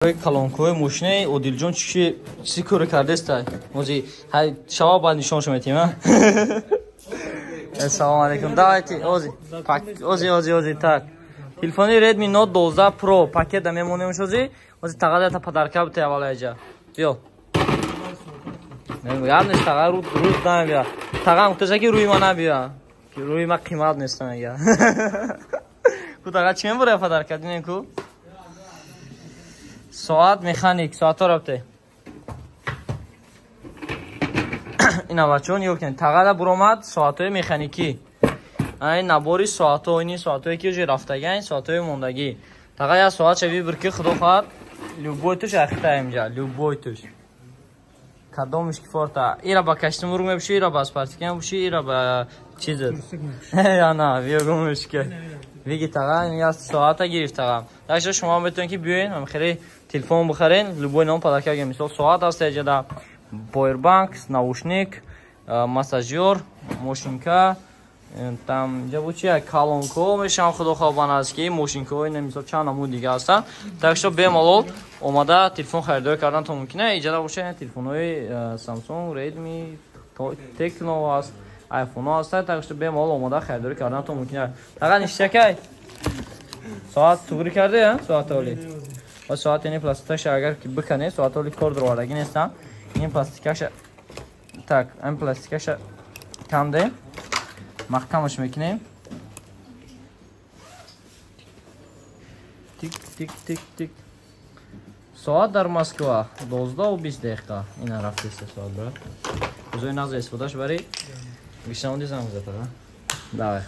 کلانکوی ماشین عادل چی کار کرده است؟ موزی های شما بعد نشون شما تیم ها. السلام علیکم دعوتی اوزی اوزی تک تلفنی ردمی نوت 12 پرو پاکت میمونه شوزی اوزی تقاضا تا پدرکا بده اول جا بیو نمیگم نیست تقاضا روز نمیاد تقاضا متوجه که روی ما نبیا که روی ما قیمت نیست میگه کو تقاضا چی میبره پدرکا دینه کو ساعت مکانیک ساعت رابطه اینا بچه‌ها نیو کن تقاضا برآمد ساعت‌های مکانیکی این نباری ساعت‌ها اینی ساعت‌هایی که جو رفتگی ساعت‌های موندگی تقاضا ساعت چوی برکی خدا خواهد любой توش اخته اینجا любой توش کدامش کفارتا ایرا با کشتمور میبشه ایرا با اسپارتیکم میبشه ایرا با چیز یا نه ویگومش که ویگی تقاضا این ساعت گرفت تقاضا داشته شما میتونید که بیاین هم خیلی تلفن بخرین любой نام پیدا کنید مثلا ساعت هست اینجا powerbank, наушник, массажер, машинка, там جابучی کالونکو میشن خدا خوابان است که ماشینکوی نمیشه چند نمود دیگه هستن так что بمالول اومده تلفن خریداری کردن تو ممکنه ایجاد باشه تلفن‌های سامسونگ، ردمی، تکنو هست، آیفون هست так что بمالول اومده خریداری کردن تو ممکنه فقط اشتکی ساعت توری کرده ساعت اولی و ساعت این پلاستیکش اگر که بکنه ساعت اولی کار دروارگی نیستن این پلاستیکش так این پلاستیکش کم ده محکمش میکنیم تیک تیک تیک تیک ساعت در مسکو 12 و 20 دقیقه این رفته ساعت برای بزرگ نظر استفادهش برای بیشتر اون دیزم بزرگ داره